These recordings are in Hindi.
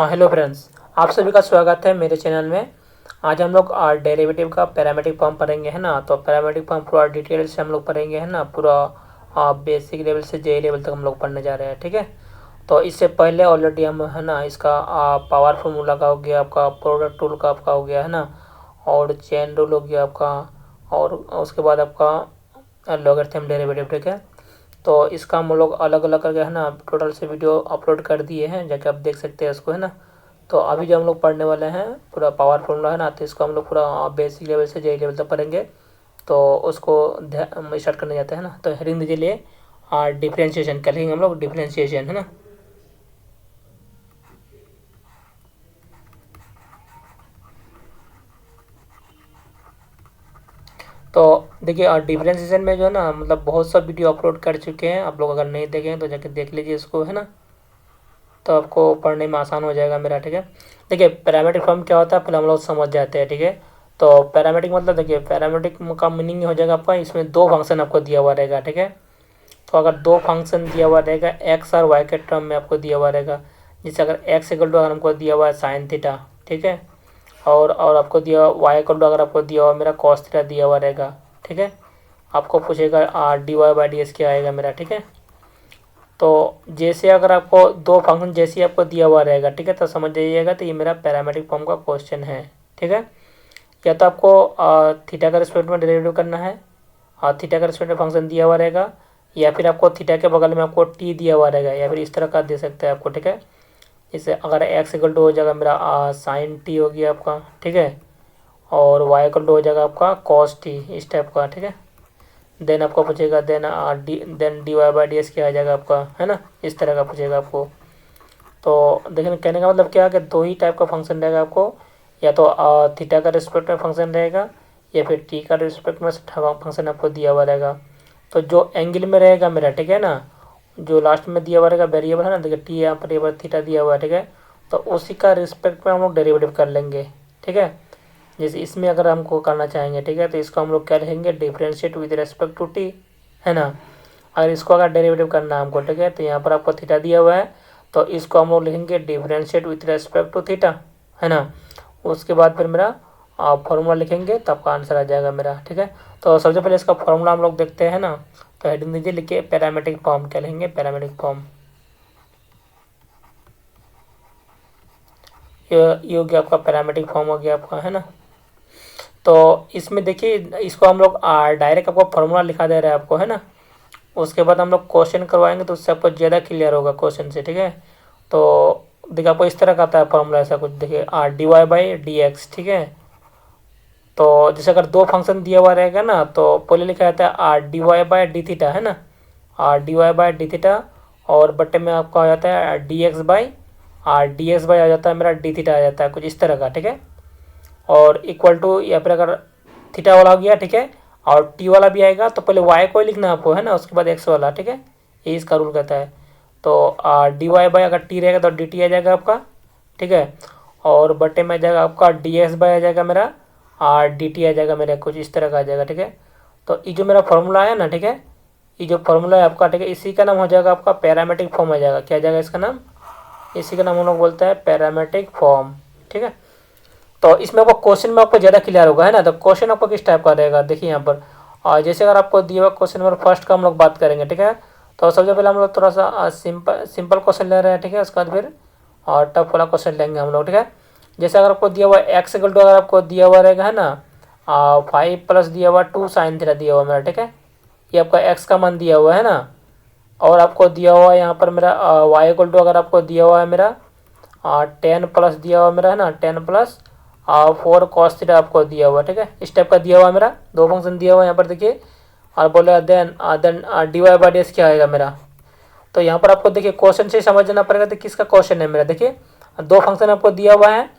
हाँ हेलो फ्रेंड्स, आप सभी का स्वागत है मेरे चैनल में। आज हम लोग डेरिवेटिव का पैरामेट्रिक फॉर्म पढ़ेंगे, है ना। तो पैरामेट्रिक फॉर्म पूरा डिटेल से हम लोग पढ़ेंगे, है ना। पूरा बेसिक लेवल से जे लेवल तक हम लोग पढ़ने जा रहे हैं, ठीक है। तो इससे पहले ऑलरेडी हम, है ना, इसका पावर फॉर्मूला का हो गया आपका, प्रोडक्ट रूल का आपका हो गया, है ना, और चेन रूल हो गया आपका, और उसके बाद आपका लॉगरिथम डेरिवेटिव, ठीक है। तो इसका हम लोग अलग अलग करके, है ना, टोटल से वीडियो अपलोड कर दिए हैं, जाके आप देख सकते हैं इसको, है ना। तो अभी जो हम लोग पढ़ने वाले हैं पूरा पावर फॉर्मूला, है ना, तो इसको हम लोग पूरा बेसिक लेवल से जे लेवल तक पढ़ेंगे। तो उसको स्टार्ट करने जाते हैं ना। तो हेडिंग दीजिए लिए डिफ्रेंशिएशन करेंगे हम लोग, डिफ्रेंशिएशन, है ना। तो देखिए डिफ्रेंशिएशन में जो है ना, मतलब बहुत सा वीडियो अपलोड कर चुके हैं आप लोग, अगर नहीं देखे हैं तो जाके देख लीजिए इसको, है ना। तो आपको पढ़ने में आसान हो जाएगा मेरा, ठीक है। देखिए पैरामेट्रिक फॉर्म क्या होता है पहले हम लोग समझ जाते हैं, ठीक है। तो पैरामेट्रिक मतलब देखिए, पैरामेट्रिक का मीनिंग हो जाएगा आपका, इसमें दो फंक्शन आपको दिया हुआ रहेगा, ठीक है। तो अगर दो फंक्शन दिया हुआ रहेगा एक्स और वाई के टर्म में आपको दिया हुआ रहेगा, जैसे अगर एक्स इक्वल टू अगर हमको दिया हुआ है साइन थीटा, ठीक है, और आपको दिया वाई इक्वल टू अगर आपको दिया हुआ मेरा कॉस थीटा दिया हुआ रहेगा, ठीक है। आपको पूछेगा d Y by d s क्या आएगा मेरा, ठीक है। तो जैसे अगर आपको दो फंक्शन जैसे आपको दिया हुआ रहेगा, ठीक है, तो समझ जाइएगा तो ये मेरा पैरामेट्रिक फॉर्म का क्वेश्चन है, ठीक है। या तो आपको थीटा का रिस्पेक्ट में डेरिवेटिव करना है, और थीटा का रिस्पेक्ट में फंक्शन दिया हुआ रहेगा, या फिर आपको थीटा के बगल में आपको टी दिया हुआ रहेगा, या फिर इस तरह का दे सकते हैं आपको, ठीक है। जैसे अगर एक्स इक्वल टू हो जाएगा मेरा साइन टी हो गया आपका, ठीक है, और वाई इक्वल टू हो जाएगा आपका कॉस टी, इस टाइप का, ठीक है। देन आपको पूछेगा then d Y by d s क्या आ जाएगा आपका, है ना, इस तरह का पूछेगा आपको। तो देखिए कहने का मतलब क्या है कि दो ही टाइप का फंक्शन रहेगा आपको, या तो थीटा का रिस्पेक्ट में फंक्शन रहेगा, या फिर टी का रिस्पेक्ट में फंक्शन आपको दिया हुआ रहेगा। तो जो एंगल में रहेगा मेरा, ठीक है ना, जो लास्ट में दिया हुआ रहेगा वेरिएबल, है ना, देखिए टी यहाँ पर थीटा दिया हुआ है, ठीक है। तो उसी का रिस्पेक्ट में हम लोग डेरिवेटिव कर लेंगे, ठीक है। जैसे इसमें अगर हमको करना चाहेंगे, ठीक है, तो इसको हम लोग क्या लिखेंगे, differentiate with respect to t, है ना। अगर इसको अगर डेरिवेटिव करना है हमको, ठीक है, तो यहाँ पर आपको थीटा दिया हुआ है, तो इसको हम लोग लिखेंगे differentiate with respect to theta, है ना। उसके बाद फिर मेरा फॉर्मूला लिखेंगे तो आपका आंसर आ जाएगा मेरा, ठीक है। तो सबसे पहले इसका फॉर्मूला हम लोग देखते हैं ना। तो हेडिंग दीजिए लिखिए पैरामेट्रिक फॉर्म, क्या लिखेंगे, पैरामेट्रिक फॉर्म। ये हो गया आपका पैरामेट्रिक फॉर्म हो गया आपका, है ना। तो इसमें देखिए इसको हम लोग डायरेक्ट आपको फॉर्मूला लिखा दे रहे हैं आपको, है ना। उसके बाद हम लोग क्वेश्चन करवाएंगे तो उससे आपको ज़्यादा क्लियर होगा क्वेश्चन से, ठीक है। तो देखिए आपको इस तरह का आता है फॉर्मूला, ऐसा कुछ देखिए d Y by D x, ठीक है। तो जैसे अगर दो फंक्शन दिया हुआ रहेगा ना, तो पहले लिखा जाता है d Y by D theta, है ना, d Y by D theta, और बट्टे में आपका आ जाता है डी एक्स बाई आ जाता है मेरा डी थीटा आ जाता है, कुछ इस तरह का, ठीक है। और इक्वल टू, या फिर अगर थीटा वाला हो गया, ठीक है, और टी वाला भी आएगा, तो पहले वाई को ही लिखना है आपको, है ना, उसके बाद एक्स वाला, ठीक है। ये इसका रूल कहता है। तो डी वाई बाई अगर टी रहेगा तो डी टी आ जाएगा आपका, ठीक है। और बटे में आ जाएगा आपका डी एक्स बाई आ जाएगा मेरा, डी टी आ जाएगा मेरा, कुछ इस तरह का आ जाएगा, ठीक है। तो ये जो मेरा फॉर्मूला है ना, ठीक है, ये जो फॉर्मूला है आपका, ठीक है, इसी का नाम हो जाएगा आपका पैरामेट्रिक फॉर्म आ जाएगा। क्या आ जाएगा इसका नाम, इसी का नाम हम लोग बोलते हैं पैरामेट्रिक फॉर्म, ठीक है। तो इसमें आपको क्वेश्चन में आपको ज़्यादा क्लियर होगा, है ना। तो क्वेश्चन आपको किस टाइप का रहेगा देखिए यहाँ पर, और जैसे अगर आपको दिया हुआ क्वेश्चन नंबर फर्स्ट का हम लोग बात करेंगे, ठीक है। तो सबसे पहले हम लोग थोड़ा सा सिंपल क्वेश्चन ले रहे हैं, ठीक है। उसके बाद फिर और टफ वाला क्वेश्चन लेंगे हम लोग, ठीक है। जैसे अगर आपको दिया हुआ एक्स इक्वल टू अगर आपको दिया हुआ रहेगा, है ना, 5 प्लस दिया हुआ 2 साइन थीटा दिया हुआ मेरा, ठीक है। ये आपका एक्स का मान दिया हुआ है ना। और आपको दिया हुआ है यहाँ पर मेरा वाई इक्वल टू अगर आपको दिया हुआ है मेरा 10 प्लस दिया हुआ मेरा, है ना, 10 प्लस 4 कॉस थीटा आपको दिया हुआ, ठीक है। इस टाइप का दिया हुआ है मेरा, दो फंक्शन दिया हुआ है यहाँ पर देखिए। और बोले then d Y by d s क्या आएगा मेरा। तो यहाँ पर आपको देखिए क्वेश्चन से समझना पड़ेगा तो किसका क्वेश्चन है मेरा। देखिए दो फंक्शन आपको दिया हुआ है,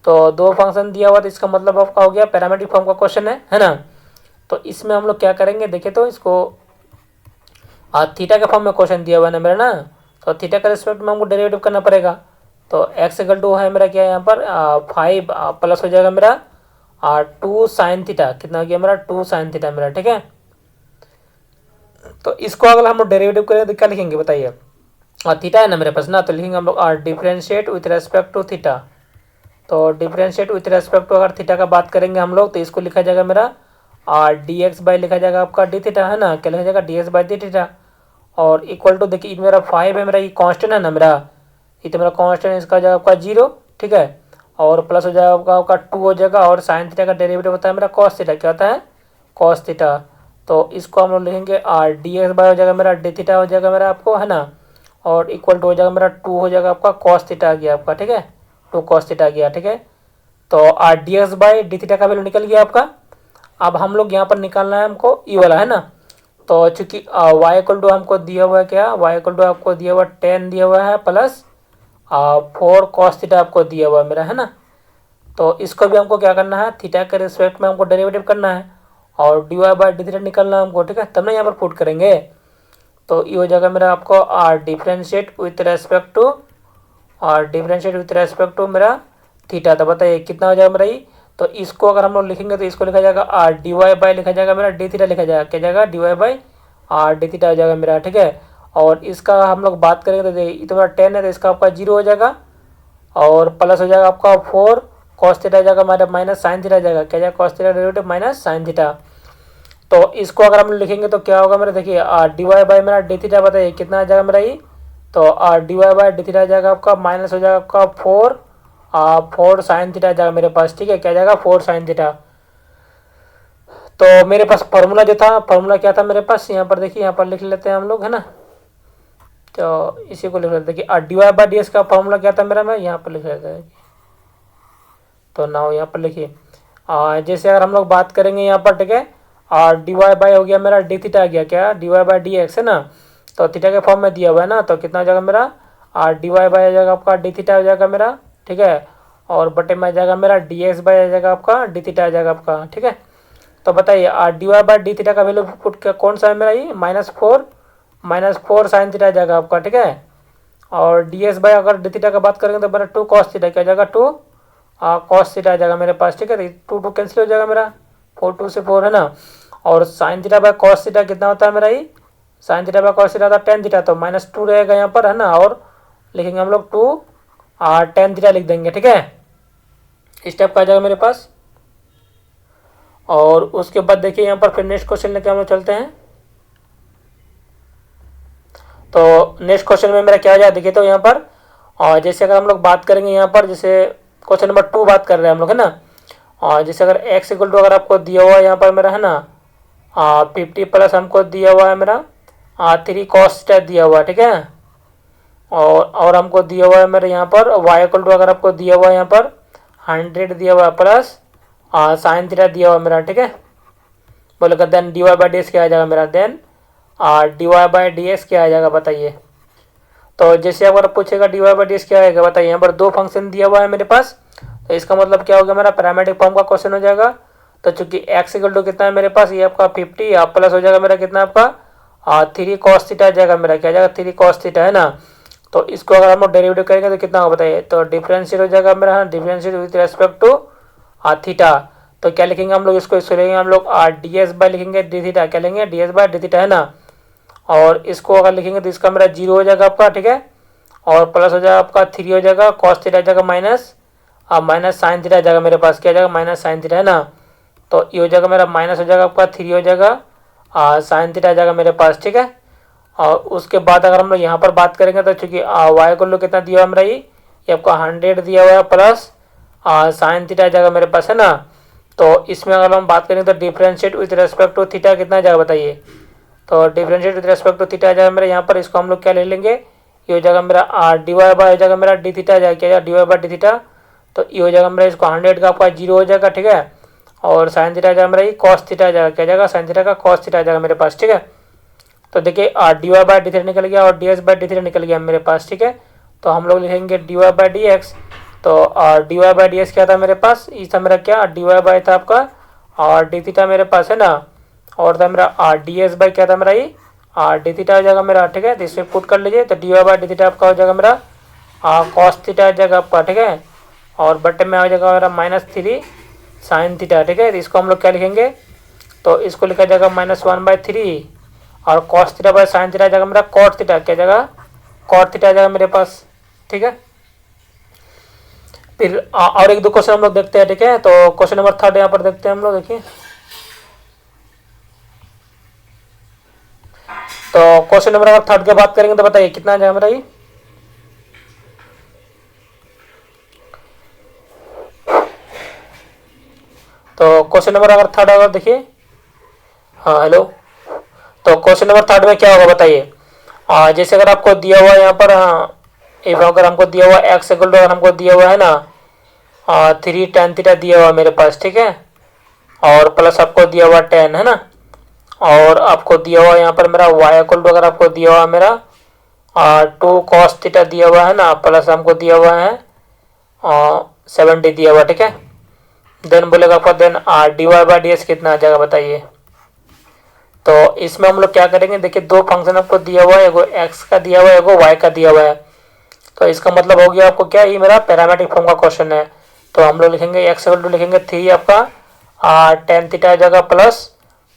तो दो फंक्शन दिया हुआ तो इसका मतलब आपका हो गया पैरामेट्रिक फॉर्म का क्वेश्चन है ना। तो इसमें हम लोग क्या करेंगे देखिए, तो इसको थीटा के फॉर्म में क्वेश्चन दिया हुआ है ना मेरा ना। तो थीटा के रिस्पेक्ट में हमको डेरिवेटिव करना पड़ेगा। तो एक्स इक्वल टू है मेरा क्या यहाँ पर 5 प्लस हो जाएगा मेरा 2 साइन थीटा, कितना हो गया मेरा 2 साइन थीटा मेरा, ठीक है। तो इसको अगर हम लोग डेरिवेटिव करें तो क्या लिखेंगे बताइए, और थीटा है ना मेरे पास ना, तो लिखेंगे हम लोग r differentiate with respect to theta. तो डिफ्रेंशिएट विथ रेस्पेक्ट टू अगर थीटा का बात करेंगे हम लोग, तो इसको लिखा जाएगा मेरा आर डी एक्स बाई लिखा जाएगा आपका डी थीटा, है ना, क्या लिखा जाएगा D x by D theta. और इक्वल टू देखिए मेरा 5 है, मेरा ये कांस्टेंट है ना मेरा, ये तो मेरा कांस्टेंट है, इसका जाएगा आपका 0, ठीक है। और प्लस हो जाएगा आपका 2 हो जाएगा, और साइन थीटा का डेरिवेटिव होता है मेरा कॉस थीटा, क्या होता है कॉस थीटा। तो इसको हम लोग लिखेंगे आर डी एक्स बाई हो जाएगा मेरा डी थीटा हो जाएगा मेरा आपको, है ना, और इक्वल टू हो जाएगा मेरा 2 हो जाएगा आपका कॉस थीटा आ गया आपका, ठीक है, 2 कॉस थीटा आ गया, ठीक है। तो R D x by D theta का वैल्यू निकल गया आपका। अब हम लोग यहाँ पर निकालना है हमको ई वाला, है ना। तो चूंकि वाई इक्वल टू हमको दिया हुआ है, क्या वाई इक्वल टू आपको दिया हुआ 10 दिया हुआ है, प्लस 4 कॉस थीटा आपको दिया हुआ है मेरा, है ना। तो इसको भी हमको क्या करना है, थीटा के रिस्पेक्ट में हमको डेरिवेटिव करना है, और d Y by D theta निकालना है हमको, ठीक है, तब ना यहाँ पर पुट करेंगे। तो ये हो जाएगा मेरा आपको r differentiate with respect to, और डिफ्रेंशिएट विथ रेस्पेक्ट टू मेरा थीटा। तो बताइए कितना हो जाएगा मेरा ये। तो इसको अगर हम लोग लिखेंगे तो इसको लिखा जाएगा आर डी वाई बाई लिखा जाएगा मेरा डी थीटा लिखा जाएगा, क्या जाएगा d Y by r d theta हो जाएगा मेरा, ठीक है। और इसका हम लोग बात करेंगे तो ये तो मेरा 10 है, तो इसका आपका 0 हो जाएगा, और प्लस हो जाएगा आपका 4 कॉस थीटा जाएगा हमारा माइनस साइन थीटा जाएगा, क्या जाएगा cos theta derivative minus sine theta. तो इसको अगर हम लिखेंगे तो क्या होगा मेरा, देखिए आर डी वाई बाई मेरा डी थीटा बताइए कितना आ जाएगा मेरा ये। तो R D Y by D theta आ जाएगा आपका माइनस हो जाएगा आपका 4 साइन थीटा जाएगा मेरे पास, ठीक है, क्या जाएगा 4 साइन थीटा। तो मेरे पास फार्मूला जो था, फार्मूला क्या था मेरे पास, यहाँ पर देखिए, यहाँ पर लिख लेते हैं हम लोग, है ना। तो इसी को लिख लेते हैं कि r D Y by D x का फार्मूला क्या था मेरा, मैं यहाँ पर लिख लेता है। तो नाउ यहाँ पर लिखिए जैसे अगर हम लोग बात करेंगे यहाँ पर, ठीक है, और डी वाई बाई हो गया मेरा डी थीटा आ गया, क्या d Y by D x, है ना। तो थीटा के फॉर्म में दिया हुआ है ना, तो कितना हो जाएगा मेरा आर डी वाई बाई आ जाएगा आपका डी थीटा हो जाएगा मेरा, ठीक है, और बटे में आ जाएगा मेरा डी एक्स बाई आ जाएगा आपका डी थीटा आ जाएगा आपका, ठीक है। तो बताइए r D Y by D theta का वैल्यू पुट कौन सा है मेरा ये, -4 साइन थीटा आ जाएगा आपका, ठीक है। और डी एक्स बाई अगर डी थीटा का बात करेंगे तो मेरा 2 कॉस थीटा क्या जाएगा 2 कॉस थीटा आ जाएगा मेरे पास, ठीक है। 2 कैंसिल हो जाएगा मेरा, 4 2 से 4, है ना। और sine theta by cos theta कितना होता है मेरा ये, sine theta by cos theta था 10 थीटा, तो -2 रहेगा यहाँ पर, है ना, और लिखेंगे हम लोग 2 10 थीटा लिख देंगे, ठीक है। इस टाइप का आ जाएगा मेरे पास। और उसके बाद देखिए यहाँ पर फिर नेक्स्ट क्वेश्चन लेके हम लोग चलते हैं। तो नेक्स्ट क्वेश्चन में मेरा क्या आ जाएगा देखिए, तो यहाँ पर और जैसे अगर हम लोग बात करेंगे यहाँ पर, जैसे क्वेश्चन नंबर 2 बात कर रहे हैं हम लोग, है ना। और जैसे अगर x इक्वल टू अगर आपको दिया हुआ है यहाँ पर मेरा, है ना, 50 प्लस हमको दिया हुआ है मेरा 3 कॉस थीटा दिया हुआ है, ठीक है। और हमको दिया हुआ है मेरे यहाँ पर y इक्वल टू अगर आपको दिया हुआ है यहाँ पर 100 दिया हुआ है, प्लस साइन थीटा दिया हुआ है मेरा, ठीक है। बोलेगा then d Y by D x क्या आ जाएगा मेरा, then d Y by D x क्या आ जाएगा बताइए। तो जैसे अगर पूछेगा d Y by D x क्या आएगा बताइए, यहाँ पर 2 फंक्शन दिया हुआ है मेरे पास, तो इसका मतलब क्या होगा मेरा पैरामेट्रिक फॉर्म का क्वेश्चन हो जाएगा। तो चूंकि x इक्वल टू कितना है मेरे पास, ये आपका 50 प्लस हो जाएगा मेरा कितना आपका 3 कॉस थीटा आ जाएगा मेरा, क्या जाएगा 3 कॉस थीटा, है ना। तो इसको अगर हम लोग डेरिवेटिव करेंगे तो कितना होगा बताइए, तो डिफरेंशिएट हो जाएगा मेरा, differentiate with respect to theta. तो क्या लिखेंगे हम लोग, इसको लिखेंगे हम लोग डी एस बाई लिखेंगे डी थीटा, क्या लेंगे d s by D theta, है ना। और इसको अगर लिखेंगे तो इसका मेरा 0 हो जाएगा आपका, ठीक है, और प्लस हो जाएगा आपका 3 हो जाएगा कॉस थीटा आ जाएगा माइनस साइन थीटा आ जाएगा मेरे पास, क्या जाएगा माइनस साइन थीटा, है ना। तो ये हो जाएगा मेरा माइनस हो जाएगा आपका 3 हो जाएगा साइन थीटा आ जाएगा मेरे पास, ठीक है। और उसके बाद अगर हम लोग यहाँ पर बात करेंगे तो चूंकि वाई को लो कितना दिया हुआ मेरा ये आपको 100 दिया हुआ है, प्लस साइन थीटा आ जाएगा मेरे पास, है ना। तो इसमें अगर हम बात करेंगे तो differentiate with respect to theta कितना आ जाएगा बताइए। तो differentiate with respect to theta आ जाएगा मेरा यहाँ पर, इसको हम लोग क्या ले लेंगे, ये हो जाएगा मेरा डी वाई बाई हो जाएगा मेरा डी थीटा आ जाएगा, क्या d Y by D theta. तो ये हो जाएगा मेरा, इसको 100 का आपका 0 हो जाएगा, ठीक है, और साइन थीटा आ जाएगा मेरा ये कॉस थीटा आ जाएगा, क्या जाएगा साइन थीटा का कॉस थीटा आ जाएगा मेरे पास, ठीक है। तो देखिए d Y by D theta निकल गया और d x by D theta निकल गया मेरे पास, ठीक है। तो हम लोग लिखेंगे D Y by D X. तो D Y by D x क्या था मेरे पास, ये था मेरा क्या डी वाई बाई था आपका और डी थीटा मेरे पास, है ना। और था मेरा डी एक्स बाई क्या था मेरा ये डी थीटा हो जाएगा मेरा, ठीक है। तो इसमें पुट कर लीजिए, तो D Y by D theta आपका हो जाएगा मेरा कॉस थीटा आ जाएगा आपका, ठीक है, और बटे में आ जाएगा मेरा -3 साइन थीटा, ठीक है। तो इसको हम लोग क्या लिखेंगे, तो इसको लिखा जाएगा -1/3 और cos theta by sine theta आ जाएगा मेरा कॉट थीटा, क्या जाएगा कॉट थीटा आ जाएगा मेरे पास, ठीक है। फिर और एक दो क्वेश्चन हम लोग देखते हैं, ठीक है। तो क्वेश्चन नंबर 3 यहाँ पर देखते हैं हम लोग, देखिए। तो क्वेश्चन नंबर अगर 3 की बात करेंगे तो बताइए कितना आ जाएगा मेरा ये। तो क्वेश्चन नंबर अगर 3 अगर देखिए, हाँ हेलो। तो क्वेश्चन नंबर 3 में क्या होगा बताइए। जैसे अगर आपको दिया हुआ यहाँ पर, अगर हमको दिया हुआ एक्स इक्वल टू, अगर हमको दिया हुआ है ना 3 tan थीटा दिया हुआ मेरे पास, ठीक है। और प्लस आपको दिया हुआ 10 है ना, और आपको दिया हुआ यहाँ पर मेरा y इक्वल टू, अगर आपको दिया हुआ मेरा 2 cos थीटा दिया हुआ है ना, प्लस हमको दिया हुआ है 70 दिया हुआ, ठीक है। देन बोलेगा आपका, then dy by d s कितना आ जाएगा बताइए। तो इसमें हम लोग क्या करेंगे, देखिए दो फंक्शन आपको दिया हुआ है, एगो एक्स का दिया हुआ है, एगो वाई का दिया हुआ है। तो इसका मतलब हो गया आपको क्या, ये मेरा पैरामेट्रिक फॉर्म का क्वेश्चन है। तो हम लोग लिखेंगे एक्स इक्वल टू, लिखेंगे 3 आपका tan थीटा आ जाएगा प्लस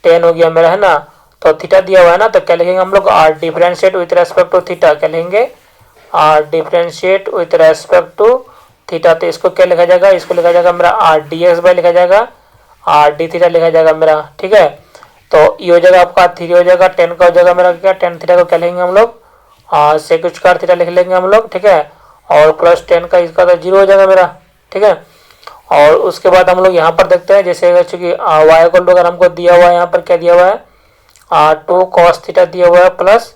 10 हो गया मेरा, है ना। तो थीटा दिया हुआ है ना, तो क्या लिखेंगे हम लोग, differentiate with respect to theta, क्या लिखेंगे differentiate with respect to theta. तो इसको क्या लिखा जाएगा, इसको लिखा जाएगा मेरा डी एक्स बाई लिखा जाएगा डी थीटा लिखा जाएगा मेरा, ठीक है। तो ये हो जाएगा आपका 3 हो जाएगा, 10 का हो जाएगा मेरा क्या, tan थीटा को क्या लेंगे हम लोग सेक स्क्वायर थीटा लिख लेंगे हम लोग, ठीक है। और प्लस 10 का इसका तो 0 हो जाएगा मेरा, ठीक है। और उसके बाद हम लोग यहाँ पर देखते हैं, जैसे चूंकि वाई इक्वल टू अगर हमको दिया हुआ है, यहाँ पर क्या दिया हुआ है 2 cos थीटा दिया हुआ है प्लस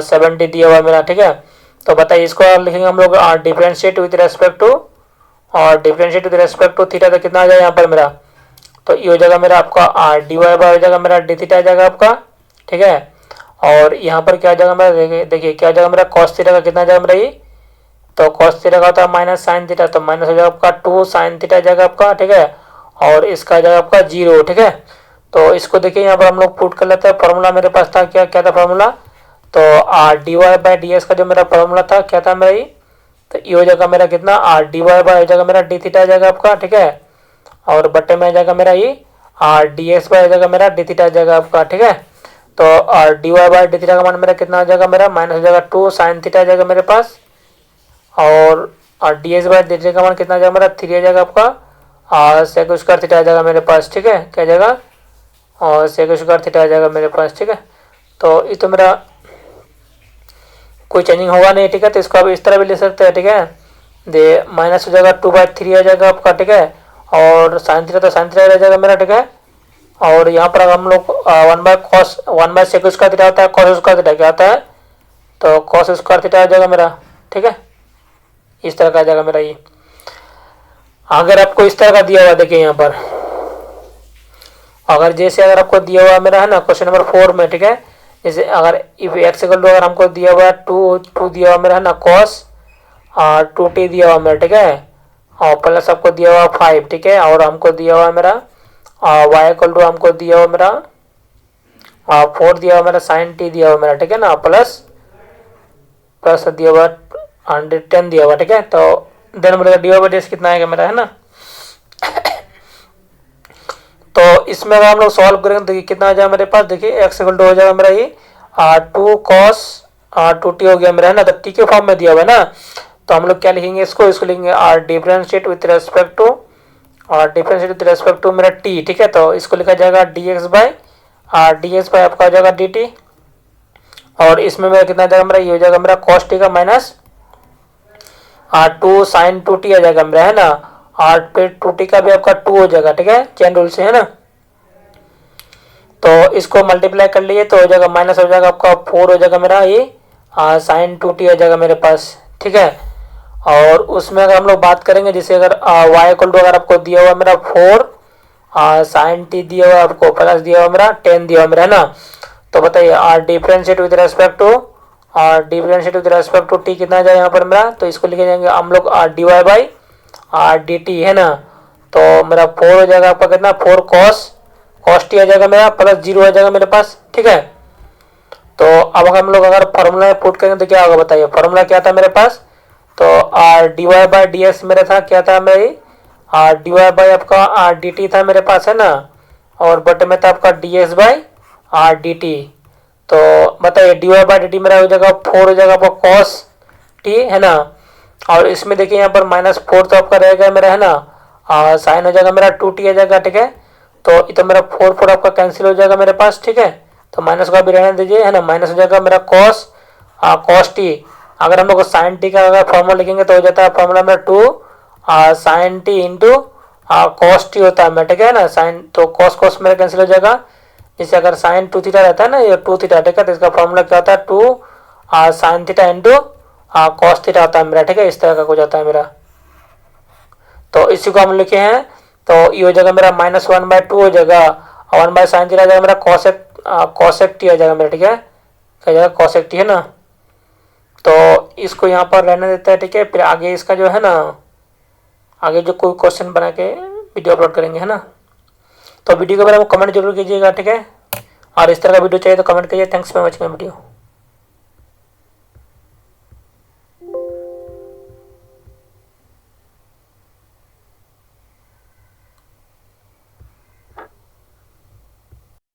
70 दिया हुआ है मेरा, ठीक है। तो बताइए इसको लिखेंगे हम लोग डिफरेंशिएट विथ रेस्पेक्ट टू, और differentiate with respect to theta, तो कितना आ जाएगा यहाँ पर मेरा, तो ये हो जाएगा मेरा आपका डी वाई बाई हो जाएगा मेरा डी थीटा आ जाएगा आपका, ठीक है। और यहाँ पर क्या आ जाएगा मेरा, देखिए क्या आ जाएगा मेरा cos थीटा का कितना आ जाएगा मेरा ये, तो cos थीटा का होता है माइनस साइन थीटा, तो माइनस हो जाएगा आपका 2 sin थीटा आ जाएगा आपका, ठीक है। और इसका आ जाएगा आपका 0, ठीक है। तो इसको देखिए यहाँ पर हम लोग पुट कर लेते हैं, फॉर्मूला मेरे पास था क्या, क्या था फॉर्मूला, तो D Y by d s का जो मेरा फॉर्मूला था क्या था मेरा ये, तो ये हो जाएगा मेरा कितना डी वाई बाई हो जाएगा मेरा डी थीटा आ जाएगा आपका, ठीक है। और बट्टे में आ जाएगा मेरा ये डी एक्स बाई आ जाएगा मेरा डी थीटा आ जाएगा आपका, ठीक है। तो D Y by D theta का मान मेरा कितना आ जाएगा मेरा, माइनस हो जाएगा 2 sin थीटा आ जाएगा मेरे पास। और d x by D theta का मान कितना आ जाएगा मेरा 3 आ जाएगा आपका सेक स्क्वायर थीटा आ जाएगा मेरे पास, ठीक है। क्या आ जाएगा और सेक स्क्वायर थीटा आ जाएगा मेरे पास, ठीक है। तो ये तो मेरा कोई चेंजिंग होगा नहीं, ठीक है। तो इसको आप इस तरह भी ले सकते हैं, ठीक है। दे माइनस हो जाएगा 2/3 आ जाएगा आपका, ठीक है। और साइन थीटा तो साइन थीटा रह जाएगा मेरा, ठीक है। और यहाँ पर हम लोग 1 बाय सेक स्क्वायर थीटा होता है, कॉस स्क्वायर थीटा क्या आता है, तो कॉस स्क्वायर थीटा आ जाएगा मेरा, ठीक है। इस तरह का आ जाएगा मेरा ये। अगर आपको इस तरह का दिया हुआ, देखिए यहाँ पर अगर जैसे अगर आपको दिया हुआ मेरा है ना क्वेश्चन नंबर 4 में, ठीक है। जैसे अगर इफ एक्स इक्वल टू, अगर हमको दिया हुआ 2 दिया हुआ मेरा है ना cos 2t दिया हुआ मेरा, ठीक है। और प्लस आपको दिया हुआ 5, ठीक है। और हमको दिया हुआ मेरा वाई इक्वल टू, हमको दिया हुआ मेरा 4 दिया हुआ मेरा sin t दिया हुआ मेरा, ठीक है ना। प्लस प्लस दिया हुआ 110 दिया हुआ, ठीक है। तो देन बोलेगा d Y by D x कितना आएगा मेरा, है ना। तो इसमें अगर हम लोग सॉल्व करेंगे तो कितना आ जाएगा मेरे पास, देखिए एक्स इक्वल टू हो जाएगा मेरा ये 2 cos 2t हो गया मेरा, है ना। तो टी के फॉर्म में दिया हुआ है ना, तो हम लोग क्या लिखेंगे इसको लिखेंगे डिफरेंशिएट विथ रेस्पेक्ट टू, और डिफरेंशिएट विथ रेस्पेक्ट टू मेरा टी, ठीक है। तो इसको लिखा जाएगा डी एक्स बाई आपका हो जाएगा डी टी। और इसमें मेरा कितना आ जाएगा मेरा, ये हो जाएगा मेरा cos टी का माइनस 2 sin 2t आ जाएगा मेरा, है ना। और फिर 2t का भी आपका 2 हो जाएगा, ठीक है, चेन रूल से, है ना। तो इसको मल्टीप्लाई कर लिए तो हो जाएगा माइनस हो जाएगा आपका 4 हो जाएगा मेरा ये sin 2t आ जाएगा मेरे पास, ठीक है। और उसमें अगर हम लोग बात करेंगे, जैसे अगर y इक्वल टू, अगर आपको दिया हुआ मेरा 4 sin t दिया हुआ आपको, प्लस दिया हुआ मेरा 10 दिया हुआ मेरा, है ना। तो बताइए differentiate with respect to, differentiate with respect to t कितना आ जाएगा यहाँ पर मेरा, तो इसको लिखे जाएंगे हम लोग d Y by d t, है ना। तो मेरा 4 हो जाएगा आपका कितना, 4 cos टी आ जाएगा मेरा, प्लस 0 आ जाएगा मेरे पास, ठीक है। तो अब हम लोग अगर फॉर्मूला में पुट करेंगे तो क्या होगा बताइए, फॉर्मूला क्या था मेरे पास, तो D Y by D x मेरा था, क्या था मेरी डी वाई बाई आपका डी टी था मेरे पास, है ना। और बटे में था आपका d x by d t. तो बताइए d Y by d t मेरा हो जाएगा 4 हो जाएगा आपका कॉस टी, है ना। और इसमें देखिए यहाँ पर -4 तो आपका रहेगा मेरा, है ना। साइन हो जाएगा मेरा 2t आ जाएगा, ठीक है। तो ये तो मेरा 4 आपका कैंसिल हो जाएगा मेरे पास, ठीक है। तो माइनस का भी रहने दीजिए, है ना। माइनस हो जाएगा मेरा कॉस टी। अगर हम लोग साइन टी का अगर फॉर्मूला लिखेंगे तो हो जाता है फॉर्मूला मेरा 2 sine t into cos t होता है मेरा, ठीक है ना। साइन तो कॉस मेरा कैंसिल हो जाएगा। जैसे अगर साइन 2 थीटा रहता है ना, ये 2 थीटा, ठीक है। तो इसका फॉर्मूला क्या होता है 2 sine theta into cos theta होता है मेरा, ठीक है। इस तरह का हो जाता है मेरा। तो इसी को हम लिखे हैं, तो ये हो जाएगा मेरा -1/2 हो जाएगा, और 1 बाय साइन थीटा आ जाएगा मेरा कॉसेक टी आ जाएगा मेरा, ठीक है। क्या जाएगा कॉसेक टी, है ना। तो इसको यहाँ पर रहने देते हैं, ठीक है। फिर आगे इसका जो है ना, आगे जो कोई क्वेश्चन बना के वीडियो अपलोड करेंगे, है ना। तो वीडियो के बारे में कमेंट जरूर कीजिएगा, ठीक है। और इस तरह का वीडियो चाहिए तो कमेंट कीजिए। Thanks for watching my video.